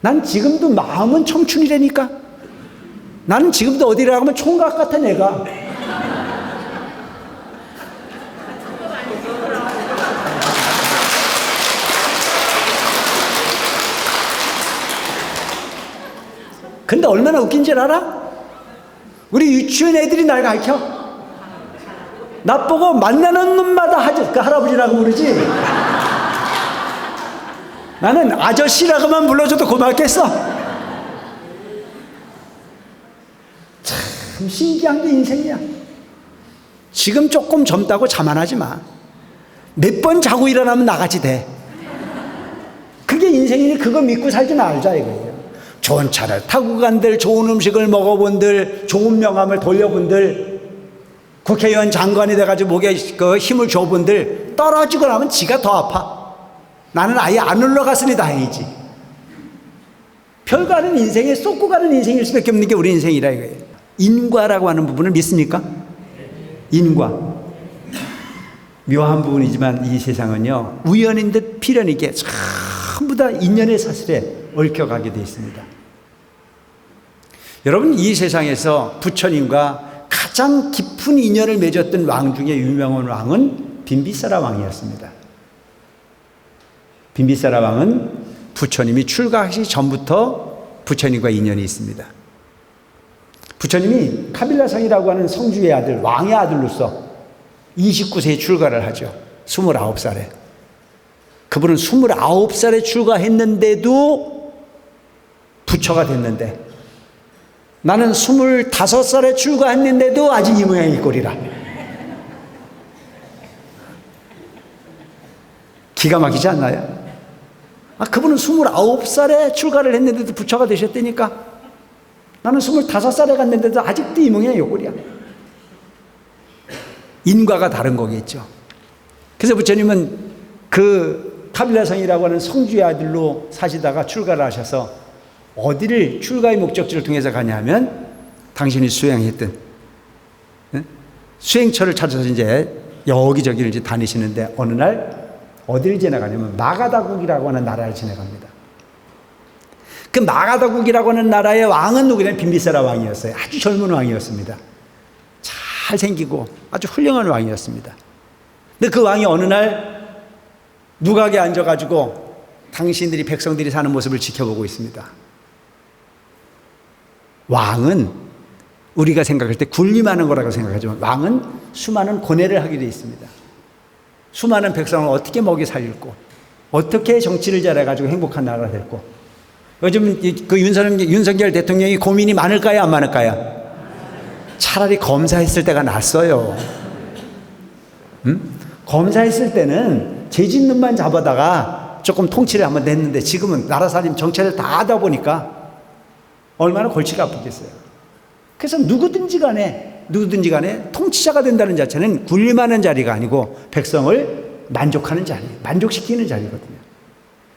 난 지금도 마음은 청춘이라니까. 나는 지금도 어디를 가면 총각 같아, 내가. 근데 얼마나 웃긴 줄 알아? 우리 유치원 애들이 날 가르쳐. 나 보고 만나는 놈마다 그 할아버지라고 부르지. 나는 아저씨라고만 불러줘도 고맙겠어. 참 신기한 게 인생이야. 지금 조금 젊다고 자만하지 마. 몇 번 자고 일어나면 나같이 돼. 그게 인생이니 그거 믿고 살지 말자 이거예요. 좋은 차를 타고 간들, 좋은 음식을 먹어본들, 좋은 명함을 돌려본들, 국회의원 장관이 돼가지고 목에 그 힘을 줘본들 떨어지고 나면 지가 더 아파. 나는 아예 안 올라갔으니 다행이지. 별거 아닌 인생에 쏟고 가는 인생일 수밖에 없는 게 우리 인생이라 이거예요. 인과라고 하는 부분을 믿습니까? 인과. 묘한 부분이지만 이 세상은요, 우연인 듯 필연이게 전부 다 인연의 사슬에 얽혀가게 되어 있습니다. 여러분, 이 세상에서 부처님과 가장 깊은 인연을 맺었던 왕 중에 유명한 왕은 빈비사라 왕이었습니다. 빈비사라 왕은 부처님이 출가하기 전부터 부처님과 인연이 있습니다. 부처님이 카빌라상이라고 하는 성주의 아들, 왕의 아들로서 29세에 출가를 하죠. 29살에. 그분은 29살에 출가했는데도 부처가 됐는데, 나는 25살에 출가했는데도 아직 이 모양일 꼴이라. 기가 막히지 않나요? 그분은 29살에 출가를 했는데도 부처가 되셨다니까. 나는 25살에 갔는데도 아직도 이 모양이 이 꼴이야. 인과가 다른 거겠죠. 그래서 부처님은 그 카빌라상이라고 하는 성주의 아들로 사시다가 출가를 하셔서 어디를 출가의 목적지를 통해서 가냐면 당신이 수행했던 수행처를 찾아서 이제 여기저기를 이제 다니시는데 어느 날 어디를 지나가냐면 마가다국이라고 하는 나라를 지나갑니다. 그 마가다국이라고 하는 나라의 왕은 누구냐면 빈비사라 왕이었어요. 아주 젊은 왕이었습니다. 잘생기고 아주 훌륭한 왕이었습니다. 근데 그 왕이 어느 날 누각에 앉아가지고 당신들이 백성들이 사는 모습을 지켜보고 있습니다. 왕은 우리가 생각할 때 군림하는 거라고 생각하지만 왕은 수많은 고뇌를 하게 되어 있습니다. 수많은 백성을 어떻게 먹여 살릴고 어떻게 정치를 잘해가지고 행복한 나라가 될고. 요즘 그 윤석열 대통령이 고민이 많을까요, 안 많을까요? 차라리 검사했을 때가 낫어요. 검사했을 때는 죄 짓는 만 잡아다가 조금 통치를 한번 냈는데 지금은 나라 살림 정체를 다 하다 보니까 얼마나 골치가 아프겠어요. 그래서 누구든지 간에 통치자가 된다는 자체는 군림하는 자리가 아니고 백성을 만족하는 자리, 만족시키는 자리거든요.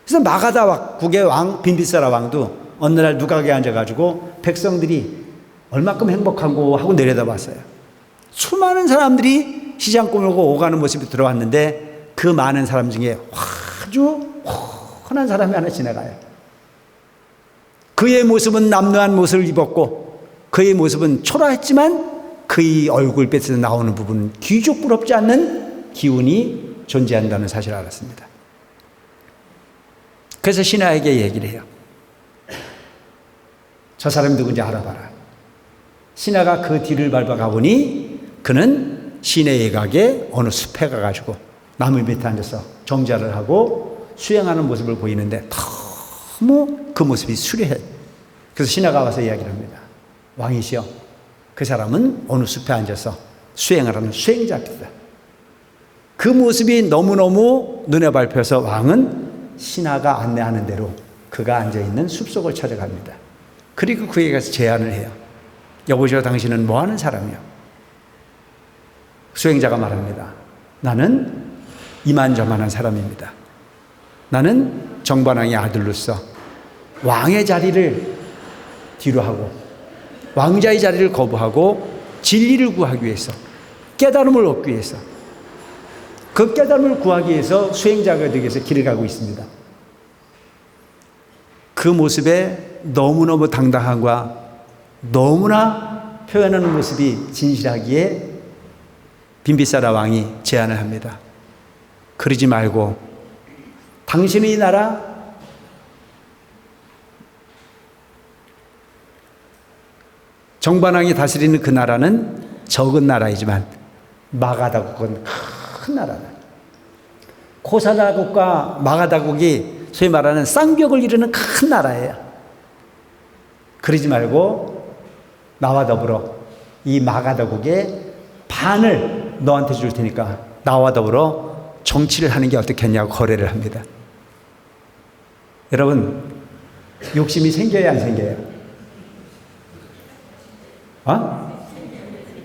그래서 마가다국의 왕 빈비사라 왕도 어느 날 누각에 앉아가지고 백성들이 얼마큼 행복한고 하고 내려다봤어요. 수많은 사람들이 시장 꾸물고 오가는 모습이 들어왔는데 그 많은 사람 중에 아주 훤한 사람이 하나 지나가요. 그의 모습은 남루한 모습을 입었고 그의 모습은 초라했지만 그의 얼굴빛에서 나오는 부분은 귀족부럽지 않는 기운이 존재한다는 사실을 알았습니다. 그래서 신하에게 얘기를 해요. 저 사람이 누군지 알아봐라. 신하가 그 뒤를 밟아가 보니 그는 시내 외곽에 어느 숲에 가가지고 나무 밑에 앉아서 정자를 하고 수행하는 모습을 보이는데 너무 그 모습이 수려해. 그래서 신하가 와서 이야기를 합니다. 왕이시여, 그 사람은 어느 숲에 앉아서 수행을 하는 수행자입니다. 그 모습이 너무너무 눈에 밟혀서 왕은 신하가 안내하는 대로 그가 앉아있는 숲속을 찾아갑니다. 그리고 그에게 가서 제안을 해요. 여보시오, 당신은 뭐하는 사람이요? 수행자가 말합니다. 나는 이만저만한 사람입니다. 나는 정반왕의 아들로서 왕의 자리를 뒤로 하고 왕자의 자리를 거부하고 진리를 구하기 위해서, 깨달음을 얻기 위해서, 그 깨달음을 구하기 위해서 수행자가 되기 위해서 길을 가고 있습니다. 그 모습에 너무너무 당당함과 너무나 표현하는 모습이 진실하기에 빈비사라 왕이 제안을 합니다. 그러지 말고 당신의 나라, 정반왕이 다스리는 그 나라는 적은 나라이지만 마가다국은 큰 나라다. 코사다국과 마가다국이 소위 말하는 쌍벽을 이루는 큰 나라예요. 그러지 말고 나와 더불어 이 마가다국의 반을 너한테 줄 테니까 나와 더불어 정치를 하는 게 어떻겠냐고 거래를 합니다. 여러분, 욕심이 생겨야 안 생겨요?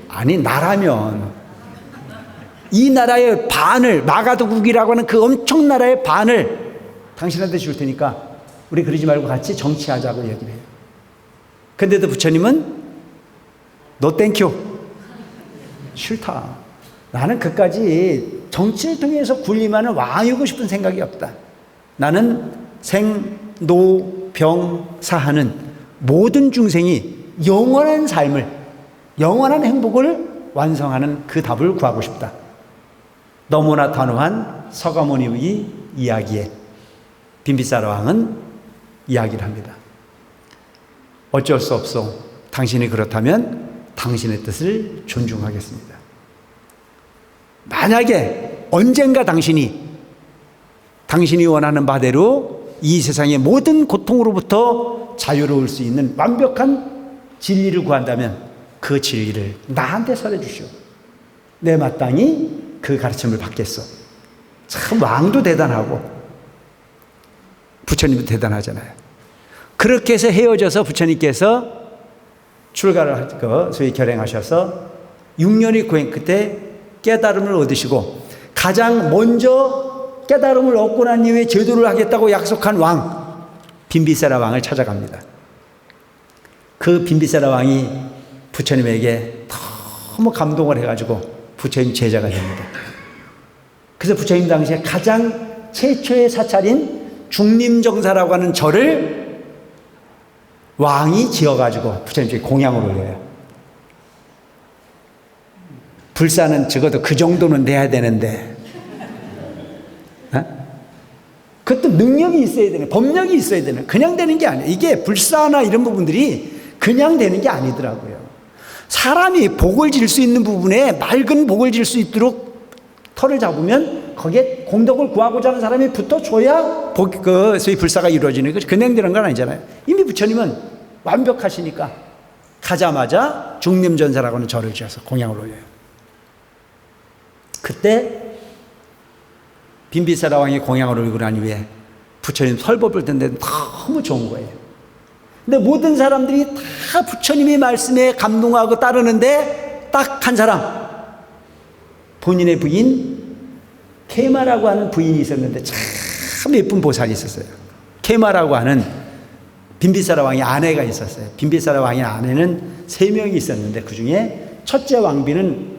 아니, 나라면 이 나라의 반을, 마가다국이라고 하는 그 엄청 나라의 반을 당신한테 줄 테니까 우리 그러지 말고 같이 정치하자고 얘기를 해요. 근데도 부처님은 노 땡큐, 싫다. 나는 그까지 정치를 통해서 군림하는 왕이고 싶은 생각이 없다. 나는 생, 노, 병, 사하는 모든 중생이 영원한 삶을, 영원한 행복을 완성하는 그 답을 구하고 싶다. 너무나 단호한 서가모니의 이야기에 빈비사라 왕은 이야기를 합니다. 어쩔 수 없어. 당신이 그렇다면 당신의 뜻을 존중하겠습니다. 만약에 언젠가 당신이 원하는 바대로 이 세상의 모든 고통으로부터 자유로울 수 있는 완벽한 진리를 구한다면 그 진리를 나한테 설해 주시오. 내 마땅히 그 가르침을 받겠소. 참 왕도 대단하고 부처님도 대단하잖아요. 그렇게 해서 헤어져서 부처님께서 출가를 소위 결행하셔서 6년의 고행 끝에 깨달음을 얻으시고 가장 먼저 깨달음을 얻고 난 이후에 제도를 하겠다고 약속한 왕 빈비사라 왕을 찾아갑니다. 그 빈비사라 왕이 부처님에게 너무 감동을 해가지고 부처님 제자가 됩니다. 그래서 부처님 당시에 가장 최초의 사찰인 중림정사라고 하는 절을 왕이 지어가지고 부처님께 공양을 올려요. 불사는 적어도 그 정도는 내야 되는데, 그것도 능력이 있어야 되는, 법력이 있어야 되는, 그냥 되는 게 아니에요. 이게 불사나 이런 부분들이 그냥 되는 게 아니더라고요. 사람이 복을 질 수 있는 부분에 맑은 복을 질 수 있도록 터를 잡으면 거기에 공덕을 구하고자 하는 사람이 붙어줘야 소위 불사가 이루어지는 거죠. 그냥 되는 건 아니잖아요. 이미 부처님은 완벽하시니까 가자마자 중림전사라고 하는 절을 지어서 공양을 올려요. 그때 빈비사라 왕이 공양을 올리고 난 이후에 부처님 설법을 듣는데 너무 좋은 거예요. 근데 모든 사람들이 다 부처님의 말씀에 감동하고 따르는데 딱 한 사람, 본인의 부인 케마라고 하는 부인이 있었는데 참 예쁜 보살이 있었어요. 케마라고 하는 빈비사라 왕의 아내가 있었어요. 빈비사라 왕의 아내는 3명이 있었는데 그 중에 첫째 왕비는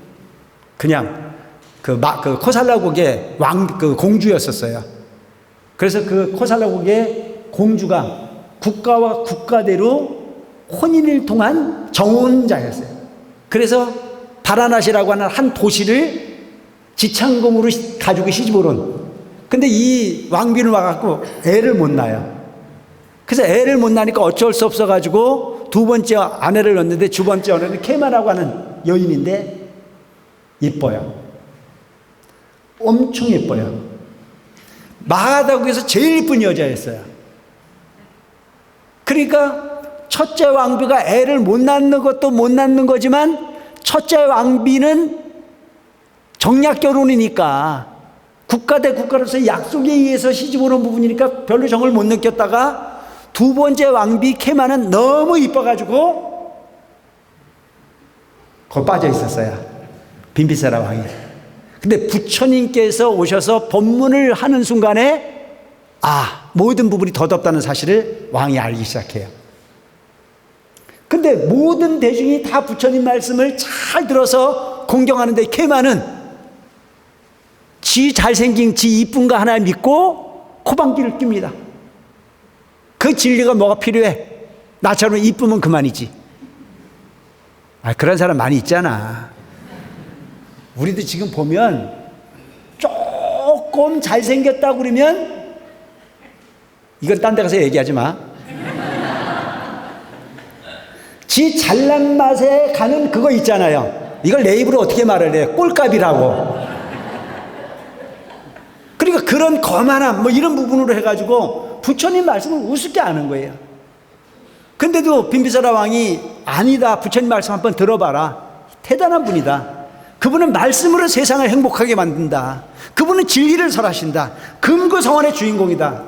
그냥 그 코살라국의 공주였었어요. 그래서 그 코살라국의 공주가 국가와 국가대로 혼인을 통한 정혼자였어요. 그래서 바라나시라고 하는 한 도시를 지창금으로 가지고 시집을 온. 근데 이 왕비는 와갖고 애를 못 낳아요. 그래서 애를 못 낳으니까 어쩔 수 없어가지고 두 번째 아내를 낳는데 두 번째 아내는 케마라고 하는 여인인데 이뻐요. 엄청 예뻐요. 마가다국에서 제일 예쁜 여자였어요. 그러니까 첫째 왕비가 애를 못 낳는 것도 못 낳는 거지만 첫째 왕비는 정략 결혼이니까 국가 대 국가로서 약속에 의해서 시집을 온 부분이니까 별로 정을 못 느꼈다가 두 번째 왕비 케마는 너무 이뻐가지고 거기 빠져 있었어요. 빈비사라 왕이. 근데 부처님께서 오셔서 법문을 하는 순간에 모든 부분이 더덥다는 사실을 왕이 알기 시작해요. 근데 모든 대중이 다 부처님 말씀을 잘 들어서 공경하는데 케마는 지 잘생긴 지 이쁜 거 하나 믿고 코방귀를 낍니다. 그 진리가 뭐가 필요해? 나처럼 이쁘면 그만이지. 그런 사람 많이 있잖아. 우리도 지금 보면 조금 잘생겼다고 그러면, 이건 딴 데 가서 얘기하지 마. 지 잘난 맛에 가는 그거 있잖아요. 이걸 내 입으로 어떻게 말을 해? 꼴값이라고. 그러니까 그런 거만함, 뭐 이런 부분으로 해가지고 부처님 말씀을 우습게 아는 거예요. 근데도 빈비사라 왕이 아니다, 부처님 말씀 한번 들어봐라. 대단한 분이다. 그분은 말씀으로 세상을 행복하게 만든다. 그분은 진리를 설하신다. 금고성원의 주인공이다.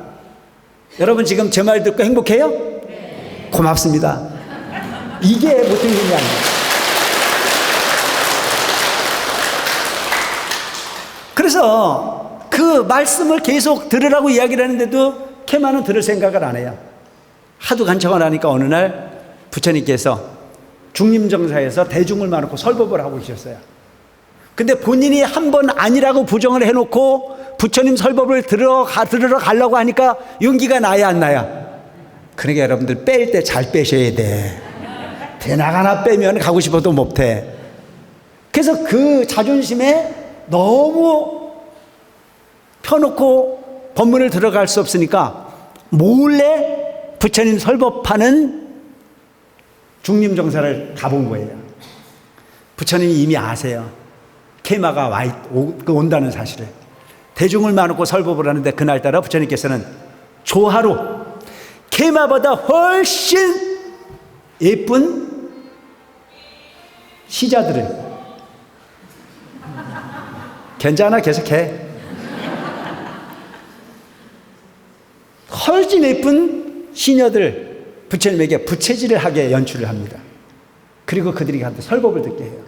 여러분 지금 제 말 듣고 행복해요? 네. 고맙습니다. 이게 보통 일이 아니에요. 그래서 그 말씀을 계속 들으라고 이야기를 하는데도 케마는 들을 생각을 안 해요. 하도 간청을 하니까 어느 날 부처님께서 중림정사에서 대중을 많고 설법을 하고 계셨어요. 근데 본인이 한 번 아니라고 부정을 해놓고 부처님 설법을 들으러 가려고 하니까 용기가 나야 안 나야? 그러니까 여러분들 뺄 때 잘 빼셔야 돼. 대낮 하나 빼면 가고 싶어도 못해. 그래서 그 자존심에 너무 펴놓고 법문을 들어갈 수 없으니까 몰래 부처님 설법하는 중림정사를 가본 거예요. 부처님이 이미 아세요. 케마가 온다는 사실을. 대중을 많고 설법을 하는데 그날따라 부처님께서는 조화로 케마보다 훨씬 예쁜 시자들을, 괜찮아 계속해, 훨씬 예쁜 시녀들 부처님에게 부채질을 하게 연출을 합니다. 그리고 그들이 가서 설법을 듣게 해요.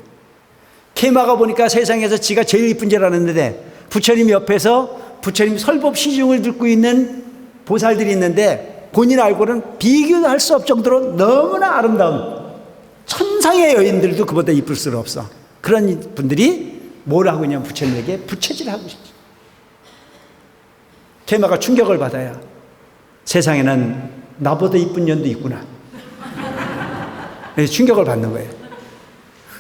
케마가 보니까 세상에서 지가 제일 이쁜 줄 알았는데 부처님 옆에서 부처님 설법 시중을 듣고 있는 보살들이 있는데 본인 알고는 비교할 수 없을 정도로 너무나 아름다운 천상의 여인들도 그보다 이쁠 수 없어. 그런 분들이 뭘 하고 있냐면 부처님에게 부채질을 하고 있죠. 케마가 충격을 받아요. 세상에는 나보다 이쁜 년도 있구나. 충격을 받는 거예요.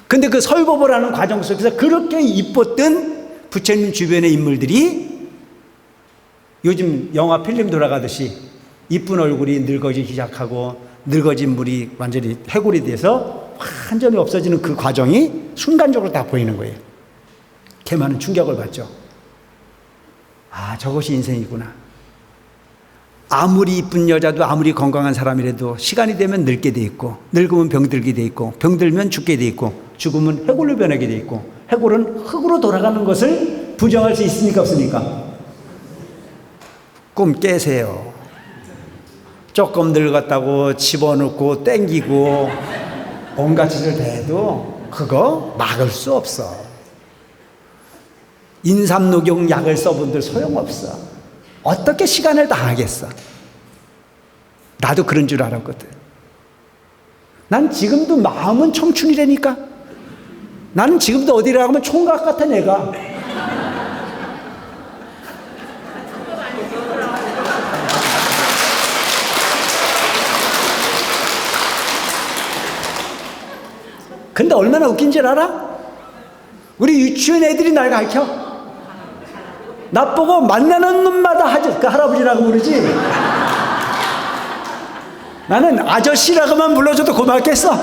근데 그 설법을 하는 과정 속에서 그렇게 이뻤던 부처님 주변의 인물들이 요즘 영화 필름 돌아가듯이 이쁜 얼굴이 늙어지기 시작하고 늙어진 물이 완전히 해골이 돼서 완전히 없어지는 그 과정이 순간적으로 다 보이는 거예요. 걔만은 충격을 받죠. 아, 저것이 인생이구나. 아무리 이쁜 여자도 아무리 건강한 사람이라도 시간이 되면 늙게 돼 있고, 늙으면 병들게 돼 있고, 병들면 죽게 돼 있고, 죽으면 해골로 변하게 돼 있고, 해골은 흙으로 돌아가는 것을 부정할 수 있습니까 없습니까? 꿈 깨세요. 조금 늙었다고 집어넣고 땡기고 온갖 짓을 다 해도 그거 막을 수 없어. 인삼녹용 약을 써본들 소용없어. 어떻게 시간을 다 하겠어? 나도 그런 줄 알았거든. 난 지금도 마음은 청춘이라니까. 나는 지금도 어디를 가면 총각 같아 내가. 근데 얼마나 웃긴 줄 알아? 우리 유치원 애들이 날 가르쳐. 나 보고 만나는 놈마다 그 할아버지라고 부르지. 나는 아저씨라고만 불러줘도 고맙겠어.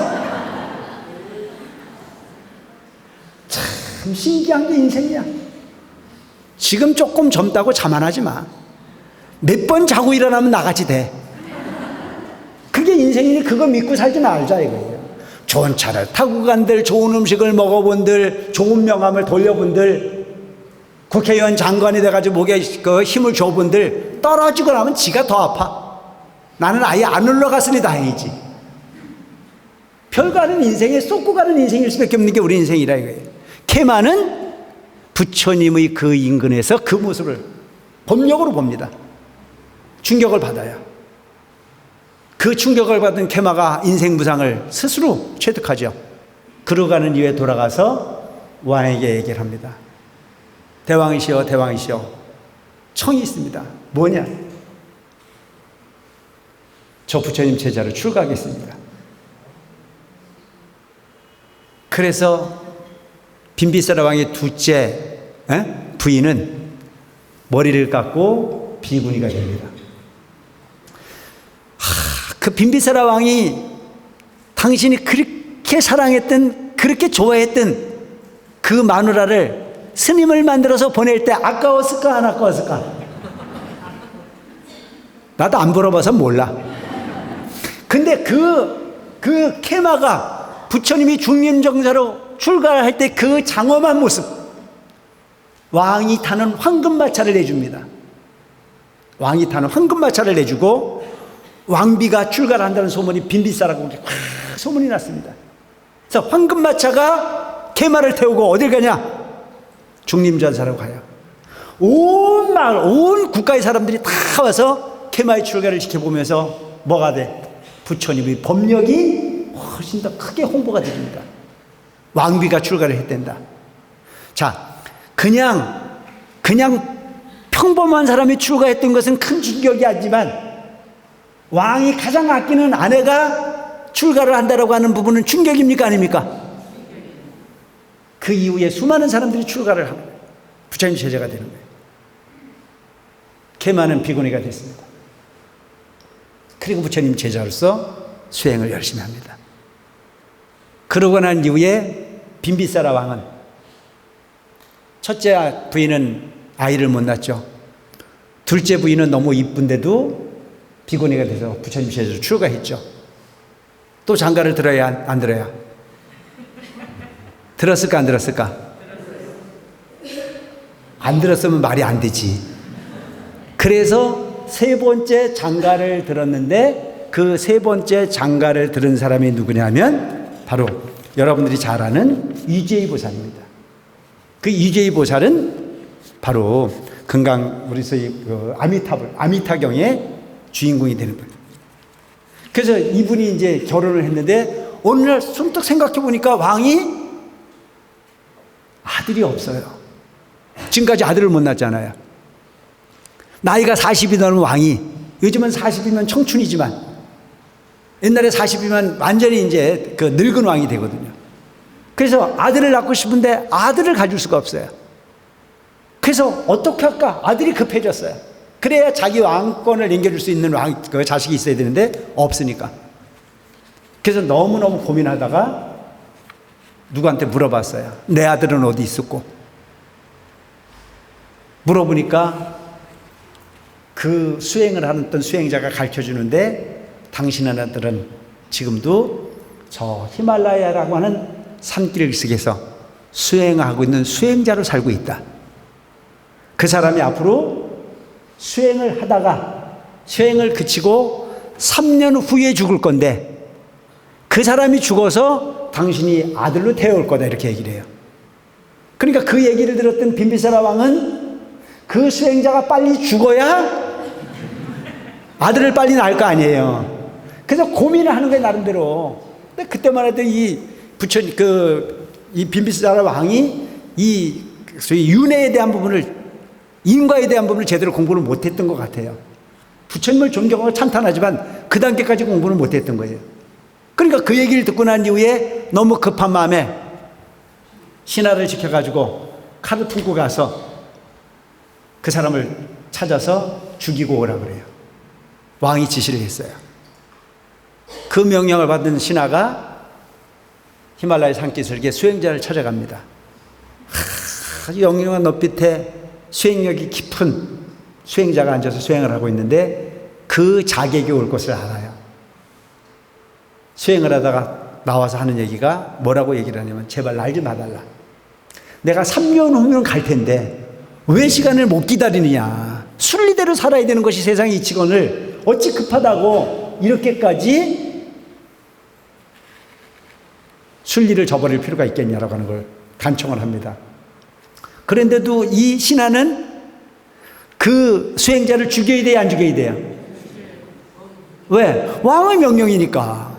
참 신기한 게 인생이야. 지금 조금 젊다고 자만하지 마. 몇 번 자고 일어나면 나같이 돼. 그게 인생이니 그거 믿고 살지 말자 이거예요. 좋은 차를 타고 간들, 좋은 음식을 먹어본들, 좋은 명함을 돌려본들, 국회의원 장관이 돼가지고 목에 그 힘을 줘본들 떨어지고 나면 지가 더 아파. 나는 아예 안 올라갔으니 다행이지. 별거 아닌 인생에 쏟고 가는 인생일 수밖에 없는 게 우리 인생이라 이거예요. 케마는 부처님의 그 인근에서 그 모습을 법력으로 봅니다. 충격을 받아요. 그 충격을 받은 케마가 인생 무상을 스스로 체득하죠. 그러가는 이후에 돌아가서 왕에게 얘기를 합니다. 대왕이시여, 대왕이시여, 청이 있습니다. 뭐냐? 저 부처님 제자로 출가하겠습니다. 그래서 빈비사라 왕의 둘째 부인은 머리를 깎고 비구니가 됩니다. 그 빈비사라 왕이 당신이 그렇게 사랑했던, 그렇게 좋아했던 그 마누라를 스님을 만들어서 보낼 때 아까웠을까 안 아까웠을까? 나도 안 물어봐서 몰라. 근데 그 케마가 부처님이 중림정사로 출가할 때 그 장엄한 모습, 왕이 타는 황금마차를 내줍니다. 왕이 타는 황금마차를 내주고 왕비가 출가를 한다는 소문이 빈비사라고 소문이 났습니다. 그래서 황금마차가 케마를 태우고 어딜 가냐? 중림전사로 가요. 온 마을, 온 국가의 사람들이 다 와서 케마의 출가를 지켜보면서 뭐가 돼? 부처님의 법력이 훨씬 더 크게 홍보가 됩니다. 왕비가 출가를 했댄다. 자, 그냥 평범한 사람이 출가했던 것은 큰 충격이 아니지만 왕이 가장 아끼는 아내가 출가를 한다라고 하는 부분은 충격입니까 아닙니까? 그 이후에 수많은 사람들이 출가를 하고 부처님 제자가 되는 거예요. 케마는 비구니가 됐습니다. 그리고 부처님 제자로서 수행을 열심히 합니다. 그러고 난 이후에 빈비사라 왕은 첫째 부인은 아이를 못 낳죠. 둘째 부인은 너무 이쁜데도 비구니가 돼서 부처님 제자로 출가했죠. 또 장가를 들어야 안 들어야? 들었을까 안 들었을까? 안 들었으면 말이 안 되지. 그래서 세 번째 장가를 들었는데 그 세 번째 장가를 들은 사람이 누구냐면 바로 여러분들이 잘 아는 이재희 보살입니다. 그 이재희 보살은 바로 금강 우리 소위 그 아미타경의 주인공이 되는 거예요. 그래서 이분이 이제 결혼을 했는데 어느 날 숨떡 생각해 보니까 왕이 아들이 없어요. 지금까지 아들을 못 낳았잖아요. 나이가 40이 넘은 왕이, 요즘은 40이면 청춘이지만 옛날에 40이면 완전히 이제 그 늙은 왕이 되거든요. 그래서 아들을 낳고 싶은데 아들을 가질 수가 없어요. 그래서 어떻게 할까? 아들이 급해졌어요. 그래야 자기 왕권을 남겨줄 수 있는 그 자식이 있어야 되는데 없으니까. 그래서 너무너무 고민하다가 누구한테 물어봤어요. 내 아들은 어디 있었고? 물어보니까 그 수행을 하는 어떤 수행자가 가르쳐주는데 당신의 아들은 지금도 저 히말라야라고 하는 산길속에서 수행하고 있는 수행자로 살고 있다. 그 사람이 앞으로 수행을 하다가 수행을 그치고 3년 후에 죽을 건데 그 사람이 죽어서 당신이 아들로 태어올 거다 이렇게 얘기를 해요. 그러니까 그 얘기를 들었던 빈비사라 왕은 그 수행자가 빨리 죽어야 아들을 빨리 낳을 거 아니에요. 그래서 고민을 하는 거예요 나름대로. 근데 그때만 해도 이 부처님 이 빈비사라 왕이 이 소위 윤회에 대한 부분을, 인과에 대한 부분을 제대로 공부를 못했던 것 같아요. 부처님을 존경하고 찬탄하지만 그 단계까지 공부를 못했던 거예요. 그러니까 그 얘기를 듣고 난 이후에 너무 급한 마음에 신하를 지켜가지고 칼을 품고 가서 그 사람을 찾아서 죽이고 오라 그래요. 왕이 지시를 했어요. 그 명령을 받은 신하가 히말라야 산기슭에 수행자를 찾아갑니다. 영영한 넛빛에 수행력이 깊은 수행자가 앉아서 수행을 하고 있는데 그 자객이 올 것을 알아요. 수행을 하다가 나와서 하는 얘기가 뭐라고 얘기를 하냐면 제발 날 좀 봐달라. 내가 3년 후면 갈 텐데 왜 시간을 못 기다리느냐. 순리대로 살아야 되는 것이 세상의 이치건을 어찌 급하다고 이렇게까지 순리를 저버릴 필요가 있겠냐라고 하는 걸 간청을 합니다. 그런데도 이 신하는 그 수행자를 죽여야 돼요, 안 죽여야 돼요? 왜? 왕의 명령이니까.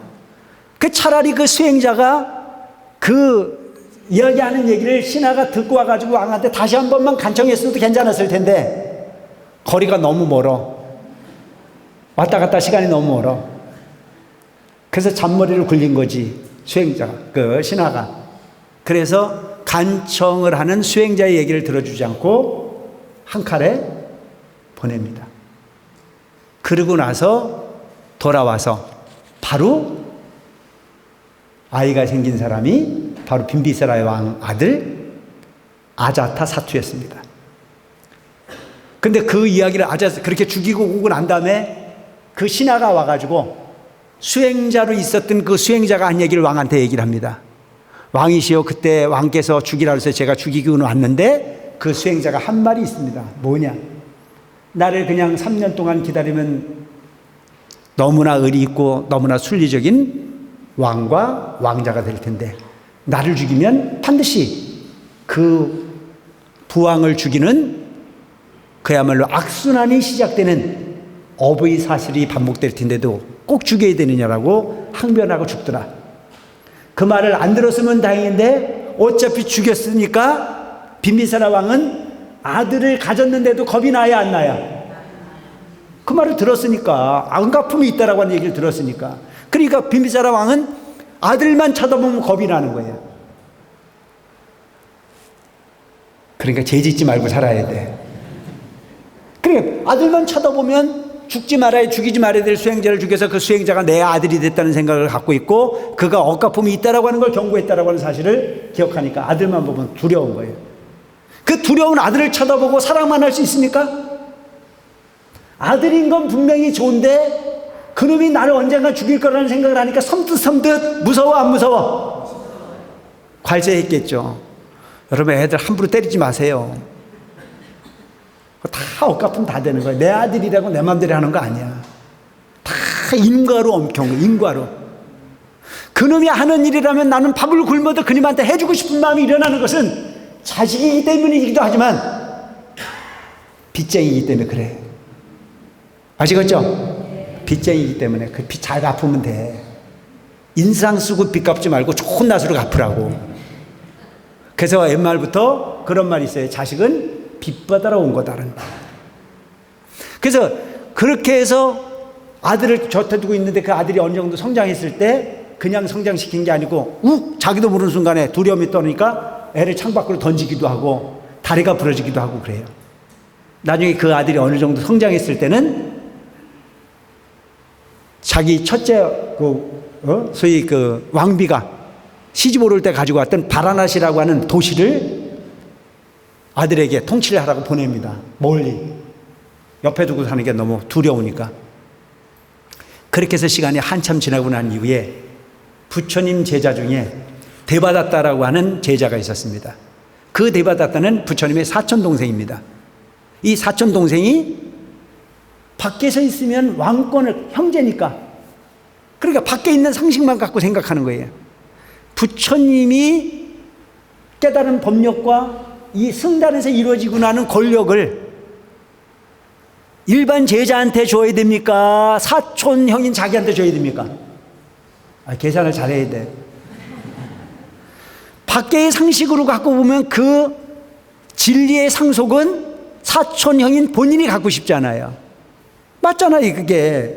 그 차라리 그 수행자가 그 이야기하는 얘기를 신하가 듣고 와가지고 왕한테 다시 한 번만 간청했어도 괜찮았을 텐데 거리가 너무 멀어. 왔다 갔다 시간이 너무 멀어. 그래서 잔머리를 굴린 거지, 수행자가, 그 신하가. 그래서 간청을 하는 수행자의 얘기를 들어주지 않고 한 칼에 보냅니다. 그러고 나서 돌아와서 바로 아이가 생긴 사람이 바로 빈비세라의 왕 아들 아자타 사투였습니다. 근데 그 이야기를 그렇게 죽이고 오고 난 다음에 그 신하가 와가지고 수행자로 있었던 그 수행자가 한 얘기를 왕한테 얘기를 합니다. 왕이시여, 그때 왕께서 죽이라 해서 제가 죽이고 왔는데 그 수행자가 한 말이 있습니다. 뭐냐? 나를 그냥 3년 동안 기다리면 너무나 의리 있고 너무나 순리적인 왕과 왕자가 될 텐데, 나를 죽이면 반드시 그 부왕을 죽이는 그야말로 악순환이 시작되는 어부의 사실이 반복될 텐데도 꼭 죽여야 되느냐라고 항변하고 죽더라. 그 말을 안 들었으면 다행인데 어차피 죽였으니까 빈비사라 왕은 아들을 가졌는데도 겁이 나야 안 나야? 그 말을 들었으니까, 안갚음이 있다라고 하는 얘기를 들었으니까. 그러니까 빈비사라 왕은 아들만 쳐다보면 겁이 나는 거예요. 그러니까 죄 짓지 말고 살아야 돼. 그러니까 아들만 쳐다보면 죽지 말아야, 죽이지 말아야 될 수행자를 죽여서 그 수행자가 내 아들이 됐다는 생각을 갖고 있고, 그가 억가품이 있다라고 하는 걸 경고했다라고 하는 사실을 기억하니까 아들만 보면 두려운 거예요. 그 두려운 아들을 쳐다보고 사랑만 할 수 있습니까? 아들인 건 분명히 좋은데 그놈이 나를 언젠가 죽일 거라는 생각을 하니까 섬뜩섬뜩 무서워 안 무서워? 괄세했겠죠. 여러분, 애들 함부로 때리지 마세요. 다 억가품 다 되는 거예요. 내 아들이라고 내 맘대로 하는 거 아니야. 다 인과로 엄청, 인과로. 그놈이 하는 일이라면 나는 밥을 굶어도 그놈한테 해주고 싶은 마음이 일어나는 것은 자식이기 때문이기도 하지만 빚쟁이기 때문에 그래. 아시겠죠? 빚쟁이기 때문에 그 빚 잘 갚으면 돼. 인상 쓰고 빚 갚지 말고 좋은 낯으로 갚으라고. 그래서 옛말부터 그런 말이 있어요. 자식은 빚 받아러 온 거다라는. 그래서 그렇게 해서 아들을 젖어두고 있는데 그 아들이 어느 정도 성장했을 때 그냥 성장시킨 게 아니고 자기도 모르는 순간에 두려움이 떠니까 애를 창밖으로 던지기도 하고 다리가 부러지기도 하고 그래요. 나중에 그 아들이 어느 정도 성장했을 때는 자기 첫째 소위 그 왕비가 시집 오를 때 가지고 왔던 바라나시라고 하는 도시를 아들에게 통치를 하라고 보냅니다. 멀리. 옆에 두고 사는 게 너무 두려우니까. 그렇게 해서 시간이 한참 지나고 난 이후에 부처님 제자 중에 대바다타라고 하는 제자가 있었습니다. 그 대바다타는 부처님의 사촌동생입니다. 이 사촌동생이 밖에서 있으면 왕권을, 형제니까, 그러니까 밖에 있는 상식만 갖고 생각하는 거예요. 부처님이 깨달은 법력과 이 승단에서 이루어지고 나는 권력을 일반 제자한테 줘야 됩니까? 사촌 형인 자기한테 줘야 됩니까? 계산을 잘해야 돼. 밖의 상식으로 갖고 보면 그 진리의 상속은 사촌 형인 본인이 갖고 싶잖아요. 맞잖아요, 그게.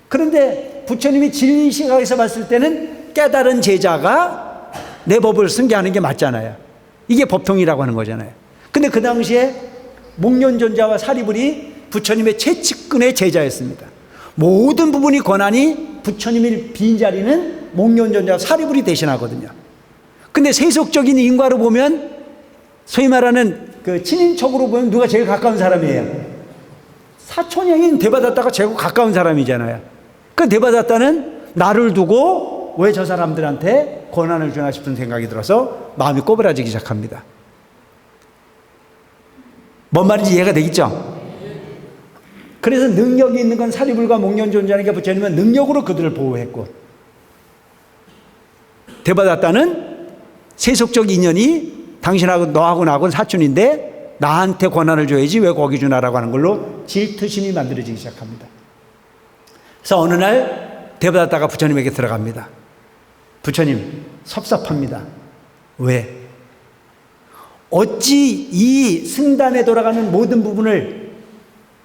그런데 부처님이 진리 시각에서 봤을 때는 깨달은 제자가 내 법을 승계하는 게 맞잖아요. 이게 법통이라고 하는 거잖아요. 근데 그 당시에 목련존자와 사리불이 부처님의 최측근의 제자였습니다. 모든 부분이 권한이 부처님이 빈 자리는 목련존자와 사리불이 대신하거든요. 근데 세속적인 인과로 보면, 소위 말하는 그 친인척으로 보면 누가 제일 가까운 사람이에요? 사촌형인 대바다타가 제일 가까운 사람이잖아요. 그 대바다타는 나를 두고 왜 저 사람들한테 권한을 주나 싶은 생각이 들어서 마음이 꼬부라지기 시작합니다. 뭔 말인지 이해가 되겠죠? 그래서 능력이 있는 건 사리불과 목련존자니까 부처님은 능력으로 그들을 보호했고, 대바다타는 세속적 인연이 당신하고 너하고 나하고는 사촌인데 나한테 권한을 줘야지 왜 거기 주나라고 하는 걸로 질투심이 만들어지기 시작합니다. 그래서 어느 날 대바다타가 부처님에게 들어갑니다. 부처님, 섭섭합니다. 왜? 어찌 이 승단에 돌아가는 모든 부분을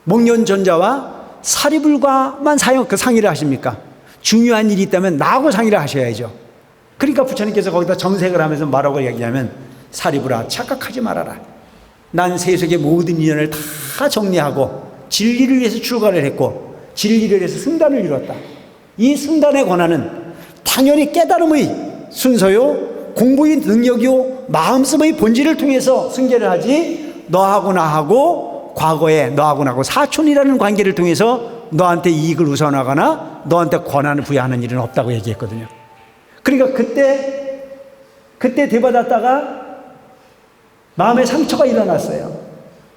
목련존자와 사리불과만 상의를 하십니까? 중요한 일이 있다면 나하고 상의를 하셔야죠. 그러니까 부처님께서 거기다 정색을 하면서 뭐라고 얘기하면, 사리부라, 착각하지 말아라. 난 세속의 모든 인연을 다 정리하고 진리를 위해서 출가를 했고 진리를 위해서 승단을 이뤘다. 이 승단의 권한은 당연히 깨달음의 순서요, 공부의 능력이요, 마음씀의 본질을 통해서 승계를 하지, 너하고 나하고 과거에 너하고 나하고 사촌이라는 관계를 통해서 너한테 이익을 우선하거나 너한테 권한을 부여하는 일은 없다고 얘기했거든요. 그러니까 그때 대받았다가 마음에 상처가 일어났어요.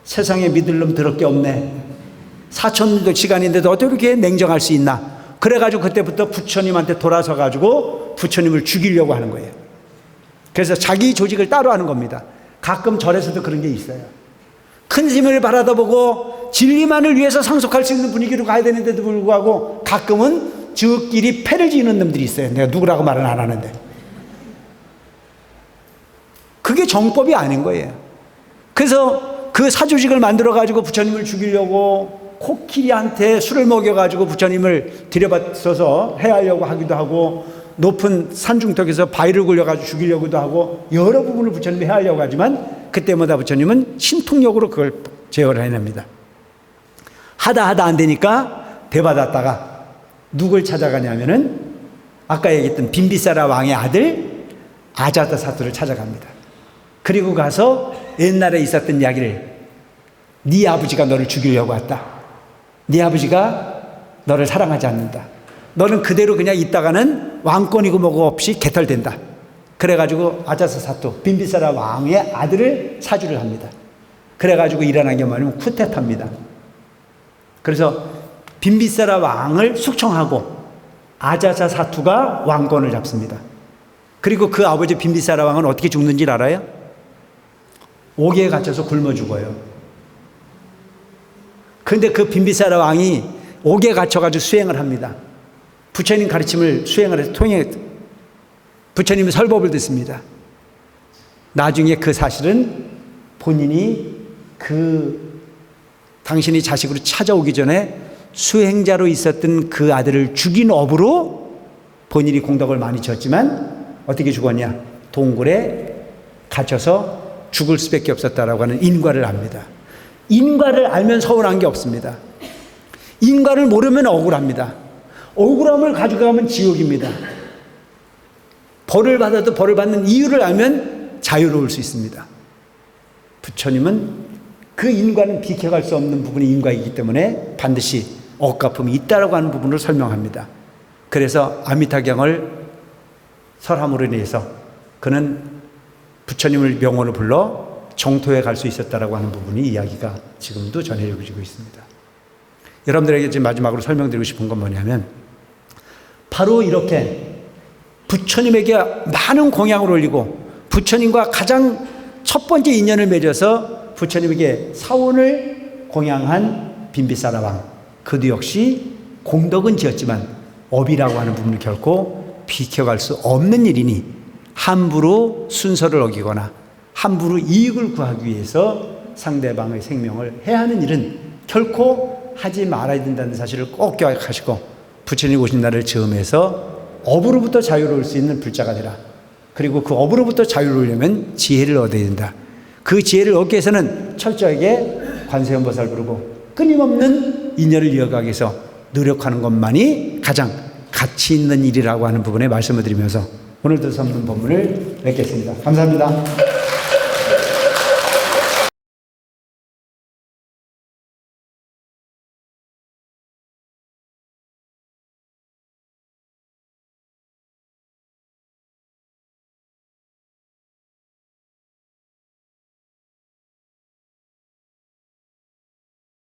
세상에 믿을 놈 더럽게 없네. 사촌도 시간인데도 어떻게 그렇게 냉정할 수 있나. 그래가지고 그때부터 부처님한테 돌아서 가지고 부처님을 죽이려고 하는 거예요. 그래서 자기 조직을 따로 하는 겁니다. 가끔 절에서도 그런 게 있어요. 큰 스님을 바라다 보고 진리만을 위해서 상속할 수 있는 분위기로 가야 되는데도 불구하고 가끔은 저끼리 패를 지는 놈들이 있어요. 내가 누구라고 말은 안 하는데. 그게 정법이 아닌 거예요. 그래서 그 사조직을 만들어가지고 부처님을 죽이려고 코끼리한테 술을 먹여가지고 부처님을 들여받쳐서 해하려고 하기도 하고, 높은 산중턱에서 바위를 굴려가지고 죽이려고도 하고, 여러 부분을 부처님이 해하려고 하지만 그때마다 부처님은 신통력으로 그걸 제어를 해냅니다. 하다 안 되니까 대받았다가 누굴 찾아가냐면은 아까 얘기했던 빈비사라 왕의 아들 아자타사투를 찾아갑니다. 그리고 가서 옛날에 있었던 이야기를, 네 아버지가 너를 죽이려고 왔다. 네 아버지가 너를 사랑하지 않는다. 너는 그대로 그냥 있다가는 왕권이고 뭐고 없이 개털된다. 그래가지고 아자타사투 빈비사라 왕의 아들을 사주를 합니다. 그래가지고 일어난 게 뭐냐면 쿠데타입니다. 그래서 빈비사라 왕을 숙청하고 아자타사투가 왕권을 잡습니다. 그리고 그 아버지 빈비사라 왕은 어떻게 죽는지 알아요? 옥에 갇혀서 굶어 죽어요. 그런데 그 빈비사라 왕이 옥에 갇혀가지고 수행을 합니다. 부처님 가르침을 수행을 해서 부처님의 설법을 듣습니다. 나중에 그 사실은 본인이 당신이 자식으로 찾아오기 전에 수행자로 있었던 그 아들을 죽인 업으로 본인이 공덕을 많이 졌지만 어떻게 죽었냐? 동굴에 갇혀서 죽을 수밖에 없었다라고 하는 인과를 압니다. 인과를 알면 서운한 게 없습니다. 인과를 모르면 억울합니다. 억울함을 가지고 가면 지옥입니다. 벌을 받아도 벌을 받는 이유를 알면 자유로울 수 있습니다. 부처님은 그 인과는 비켜갈 수 없는 부분이 인과이기 때문에 반드시 억가품이 있다라고 하는 부분을 설명합니다. 그래서 아미타경을 설함으로 인해서 그는 부처님을 명호로 불러 정토에 갈 수 있었다라고 하는 부분이 이야기가 지금도 전해지고 있습니다. 여러분들에게 지금 마지막으로 설명드리고 싶은 건 뭐냐면, 바로 이렇게 부처님에게 많은 공양을 올리고 부처님과 가장 첫 번째 인연을 맺어서 부처님에게 사원을 공양한 빈비사라 왕, 그도 역시 공덕은 지었지만 업이라고 하는 부분을 결코 비켜갈 수 없는 일이니 함부로 순서를 어기거나 함부로 이익을 구하기 위해서 상대방의 생명을 해하는 일은 결코 하지 말아야 된다는 사실을 꼭 기억하시고, 부처님 오신 날을 즈음해서 업으로부터 자유로울 수 있는 불자가 되라. 그리고 그 업으로부터 자유로우려면 지혜를 얻어야 된다. 그 지혜를 얻기 위해서는 철저하게 관세음보살 부르고 끊임없는 인연을 이어가기 위해서 노력하는 것만이 가장 가치 있는 일이라고 하는 부분에 말씀을 드리면서 오늘 들어서 없는 본문을 맺겠습니다. 감사합니다.